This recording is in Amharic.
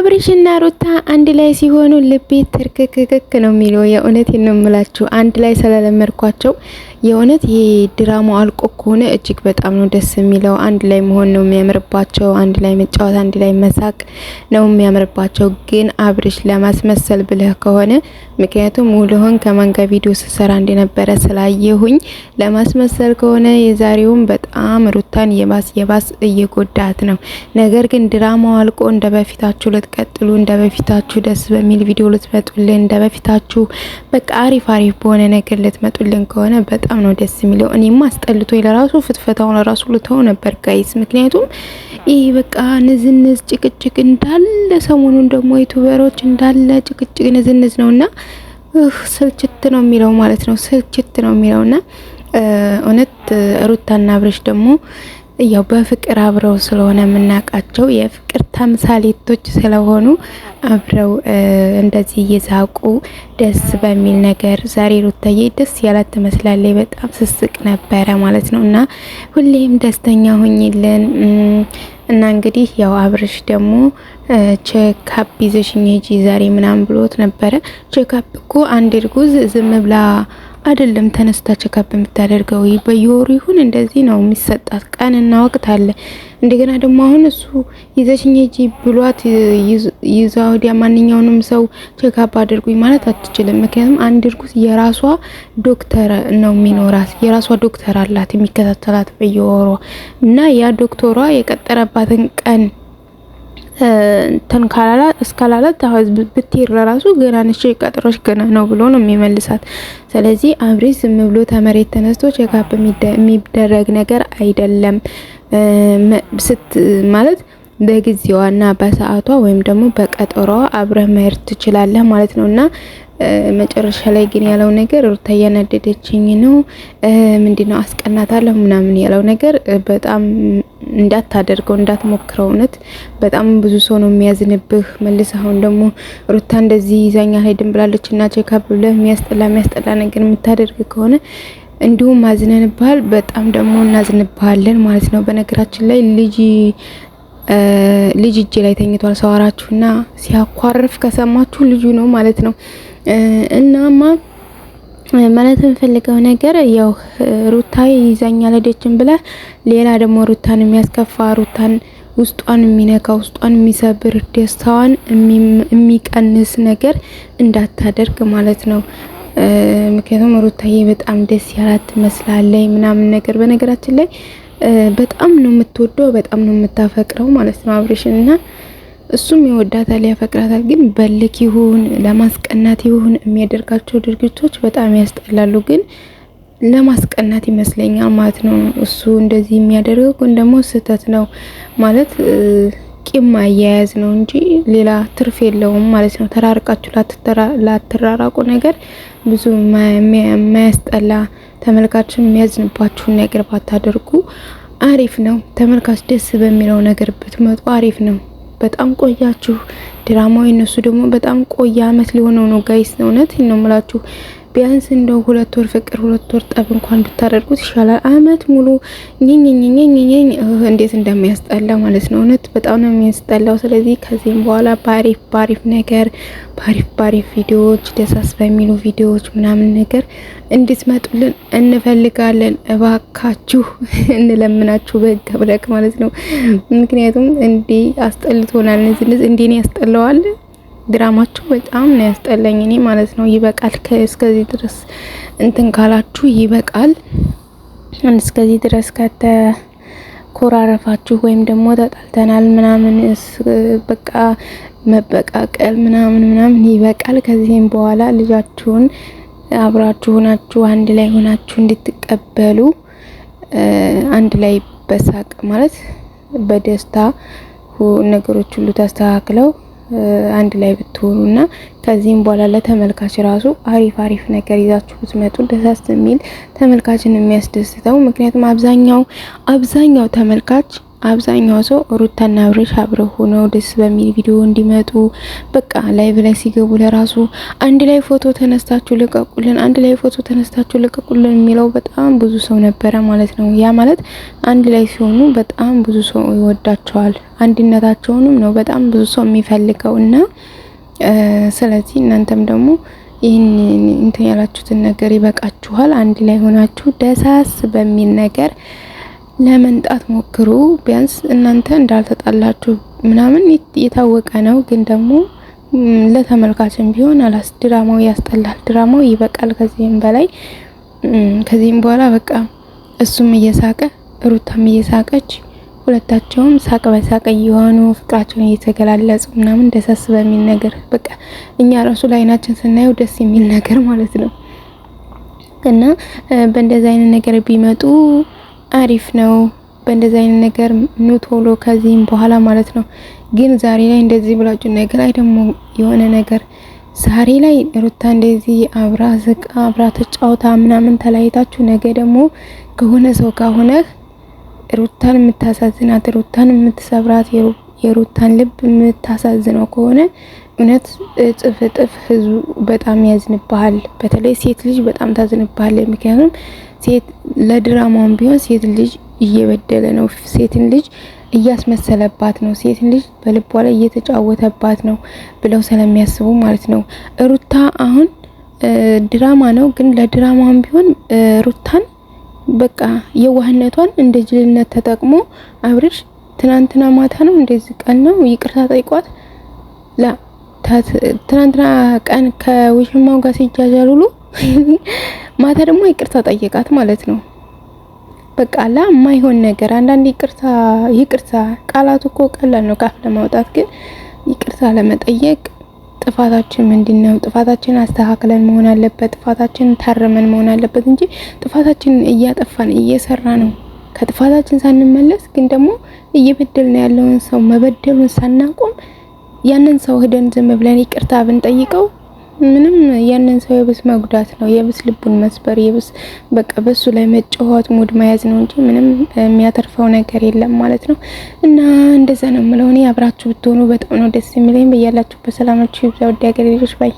አብርሽና ሩታ አንድ ላይ ሲሆኑ ልቤ ትርክክክ ነው የሚለው። የእውነቴን ነው የምላችሁ። አንድ ላይ ስለለመድኳቸው የእውነት ይሄ ድራማው አልቆ ከሆነ እጅግ በጣም ነው ደስ የሚለው። አንድ ላይ መሆን ነው የሚያምርባቸው። አንድ ላይ መጫወት፣ አንድ ላይ መሳቅ ነው የሚያምርባቸው። ግን አብርሽ ለማስመሰል ብለህ ከሆነ ምክንያቱም ሙሉውን ከማንጋ ቪዲዮ ስሰራ እንደነበረ ስላየሁኝ ለማስመሰል ከሆነ የዛሬውን በጣም ሩታን የባስ እየጎዳት ነው። ነገር ግን ድራማው አልቆ እንደ በፊታችሁ ልትቀጥሉ፣ እንደ በፊታችሁ ደስ በሚል ቪዲዮ ልትመጡልን፣ እንደ በፊታችሁ በቃ አሪፍ በሆነ ነገር ልትመጡልን ከሆነ በጣም ነው ደስ የሚለው። እኔማ አስጠልቶ ለራሱ ፍትፈታውን ለራሱ ልተው ነበር ጋይስ። ምክንያቱም ይሄ በቃ ንዝንዝ ጭቅጭቅ እንዳለ ሰሞኑን ደግሞ ዩቲዩበሮች እንዳለ ጭቅጭቅ ንዝንዝ ነውና ስልችት ነው የሚለው ማለት ነው። ስልችት ነው የሚለውና እውነት ሩታና አብርሽ ደግሞ ያው በፍቅር አብረው ስለሆነ የምናውቃቸው የፍቅር ተምሳሌቶች ስለሆኑ አብረው እንደዚህ እየዛቁ ደስ በሚል ነገር ዛሬ ሩታዬ ደስ ያላት ትመስላለች። በጣም ስስቅ ነበረ ማለት ነው። እና ሁሌም ደስተኛ ሆኝልን እና እንግዲህ ያው አብርሽ ደግሞ ቼክአፕ ይዘሽኝ ሂጂ ዛሬ ምናምን ብሎት ነበረ። ቼክአፕ እኮ አንድ እርጉዝ ዝም ብላ አይደለም ተነስታ ቼክአፕ የምታደርገው፣ በየወሩ ይሁን እንደዚህ ነው የሚሰጣት ቀንና ወቅት አለ። እንደገና ደግሞ አሁን እሱ ይዘሽኝ ሂጂ ብሏት ይዛ ወዲያ ማንኛውንም ሰው ቼክአፕ አድርጉኝ ማለት አትችልም። ምክንያቱም አንድ እርጉዝ የራሷ ዶክተር ነው የሚኖራት፣ የራሷ ዶክተር አላት የሚከታተላት በየወሩ እና ያ ዶክተሯ የቀጠረባትን ቀን ተንካላላ እስካላላት ብትሄድ ለራሱ ገና ነሽ ቀጥሮሽ ገና ነው ብሎ ነው የሚመልሳት። ስለዚህ አብርሽ ዝም ብሎ ተመሬት ተነስቶ ቼክአፕ የሚደረግ ነገር አይደለም። ማለት በጊዜዋና በሰዓቷ ወይም ደግሞ በቀጠሮዋ አብረህ መሄድ ትችላለህ ማለት ነውና መጨረሻ ላይ ግን ያለው ነገር ሩታ ያናደደችኝ ነው። ምንድነው አስቀናታለሁ ምናምን ያለው ነገር በጣም እንዳታደርገው እንዳትሞክረው። እውነት በጣም ብዙ ሰው ነው የሚያዝንብህ። መልሰህ አሁን ደግሞ ሩታ እንደዚህ ይዛኛ ሄድን ብላለች እና ቼክአፕ ብለህ የሚያስጠላ ነገር የምታደርግ ከሆነ እንዲሁም አዝነንብሃል፣ በጣም ደግሞ እናዝንብሃለን ማለት ነው። በነገራችን ላይ ልጅ እጄ ላይ ተኝቷል ሰዋራችሁና ሲያኳርፍ ከሰማችሁ ልጁ ነው ማለት ነው። እናማ ማለት የምፈልገው ነገር ያው ሩታ ይዛኛል ሄደችን ብለ ሌላ ደግሞ ሩታን የሚያስከፋ ሩታን ውስጧን የሚነካ ውስጧን የሚሰብር ደስታዋን የሚቀንስ ነገር እንዳታደርግ ማለት ነው። ምክንያቱም ሩታዬ በጣም ደስ ያላት ትመስላለች ምናምን ነገር በነገራችን ላይ በጣም ነው የምትወደው፣ በጣም ነው የምታፈቅረው ማለት ነው አብርሽና እሱም ይወዳታል ያፈቅራታል። ግን በልክ ይሁን ለማስቀናት ይሁን የሚያደርጋቸው ድርጊቶች በጣም ያስጠላሉ። ግን ለማስቀናት ይመስለኛል ማለት ነው እሱ እንደዚህ የሚያደርገው። ግን ደግሞ ስህተት ነው ማለት ቂም አያያዝ ነው እንጂ ሌላ ትርፍ የለውም ማለት ነው። ተራርቃችሁ ላትራራቁ ነገር ብዙ የማያስጠላ ተመልካችን የሚያዝንባችሁን ነገር ባታደርጉ አሪፍ ነው። ተመልካች ደስ በሚለው ነገር ብትመጡ አሪፍ ነው። በጣም ቆያችሁ ድራማው እነሱ ደግሞ በጣም ቆያ አመት ሊሆነው ነው ጋይስ። እውነት ነው የምላችሁ። ቢያንስ እንደው 2 ወር ፍቅር 2 ወር ጠብ እንኳን ብታደርጉት ይሻላል። አመት ሙሉ ኝኝኝኝኝ እንዴት እንደሚያስጠላ ማለት ነው። እውነት በጣም ነው የሚያስጠላው። ስለዚህ ከዚህም በኋላ ባሪፍ ነገር ባሪፍ ቪዲዮዎች ደሳስ በሚሉ ቪዲዮዎች ምናምን ነገር እንድትመጡልን እንፈልጋለን። እባካችሁ እንለምናችሁ በህግ ማለት ነው። ምክንያቱም እንዴ አስጠልቶናል። እንዴ ነው ያስጠላዋል። ድራማችሁ በጣም ነው ያስጠላኝ እኔ ማለት ነው። ይበቃል። እስከዚህ ድረስ እንትን ካላችሁ ይበቃል። እስከዚህ ድረስ ከተኮራረፋችሁ ወይም ደግሞ ተጣልተናል ምናምን በቃ መበቃቀል ምናምን ይበቃል። ከዚህም በኋላ ልጃችሁን አብራችሁ ሆናችሁ አንድ ላይ ሆናችሁ እንድትቀበሉ አንድ ላይ በሳቅ ማለት በደስታ ነገሮች ሁሉ ተስተካክለው አንድ ላይ ብትሆኑና ከዚህም በኋላ ለተመልካች ራሱ አሪፍ ነገር ይዛችሁ ብትመጡ ደስ የሚል ተመልካችን የሚያስደስተው። ምክንያቱም አብዛኛው ተመልካች አብዛኛው ሰው ሩታና አብርሽ አብረው ሆነው ደስ በሚል ቪዲዮ እንዲመጡ በቃ ላይቭ ላይ ሲገቡ ለራሱ አንድ ላይ ፎቶ ተነስታችሁ ልቀቁልን፣ አንድ ላይ ፎቶ ተነስታችሁ ልቀቁልን የሚለው በጣም ብዙ ሰው ነበረ ማለት ነው። ያ ማለት አንድ ላይ ሲሆኑ በጣም ብዙ ሰው ይወዳቸዋል። አንድነታቸውንም ነው በጣም ብዙ ሰው የሚፈልገው እና ስለዚህ እናንተም ደግሞ ይህን እንትን ያላችሁትን ነገር ይበቃችኋል። አንድ ላይ ሆናችሁ ደሳስ በሚል ነገር ለመንጣት ሞክሩ። ቢያንስ እናንተ እንዳልተጣላችሁ ምናምን የታወቀ ነው፣ ግን ደግሞ ለተመልካችም ቢሆን አላስ ድራማው ያስጠላል። ድራማው ይበቃል። ከዚህም በኋላ በቃ እሱም እየሳቀ ሩታም እየሳቀች ሁለታቸውም ሳቅ በሳቅ እየሆኑ ፍቅራቸውን እየተገላለጹ ምናምን ደሳስ በሚል ነገር በቃ እኛ ራሱ ላይናችን ስናየው ደስ የሚል ነገር ማለት ነው እና በእንደዚህ አይነት ነገር ቢመጡ አሪፍ ነው። በእንደዚህ አይነት ነገር ኑ ቶሎ ከዚህም በኋላ ማለት ነው። ግን ዛሬ ላይ እንደዚህ ብላችሁ ነገ ላይ ደግሞ የሆነ ነገር ዛሬ ላይ ሩታ እንደዚህ አብራ ዝቅ አብራ ተጫውታ ምናምን ተለያይታችሁ ነገ ደግሞ ከሆነ ሰው ጋር ሆነህ ሩታን የምታሳዝናት ሩታን የምትሰብራት የሩታን ልብ የምታሳዝነው ከሆነ እውነት እጥፍ ህዝቡ በጣም ያዝንብሃል። በተለይ ሴት ልጅ በጣም ታዝንብሃል። ምክንያቱም ሴት ለድራማውም ቢሆን ሴት ልጅ እየበደለ ነው፣ ሴትን ልጅ እያስመሰለባት ነው፣ ሴትን ልጅ በልቧ ላይ እየተጫወተባት ነው ብለው ስለሚያስቡ ማለት ነው። ሩታ አሁን ድራማ ነው፣ ግን ለድራማውም ቢሆን ሩታን በቃ የዋህነቷን እንደ ጅልነት ተጠቅሞ አብርሽ ትናንትና ማታ ነው እንደዚህ ቀን ነው ይቅርታ ጠይቋት ትናንትና ቀን ከውሽማው ጋር ሲጃጃሉሉ ማታ ደግሞ ይቅርታ ጠየቃት ማለት ነው። በቃ የማይሆን ነገር አንዳንድ ይቅርታ ቃላቱ እኮ ቀላል ነው ካፍ ለማውጣት፣ ግን ይቅርታ ለመጠየቅ ጥፋታችን ምንድነው? ጥፋታችን አስተካክለን መሆን አለበት። ጥፋታችን ታረመን መሆን አለበት እንጂ ጥፋታችን እያጠፋን እየሰራ ነው ከጥፋታችን ሳንመለስ ግን ደግሞ እየበደልን ያለውን ሰው መበደሉን ሳናቆም ያንን ሰው ሄደን ዝም ብለን ይቅርታ ብንጠይቀው ምንም ያንን ሰው የብስ መጉዳት ነው፣ የብስ ልቡን መስበር፣ የብስ በቃ በሱ ላይ መጫወት ሙድ መያዝ ነው እንጂ ምንም የሚያተርፈው ነገር የለም ማለት ነው። እና እንደዛ ነው የምለው እኔ። አብራችሁ ብትሆኑ በጣም ነው ደስ የሚለኝ። በያላችሁበት ሰላማችሁ ይብዛ። ወደ ሀገሬ ልጆች ባይ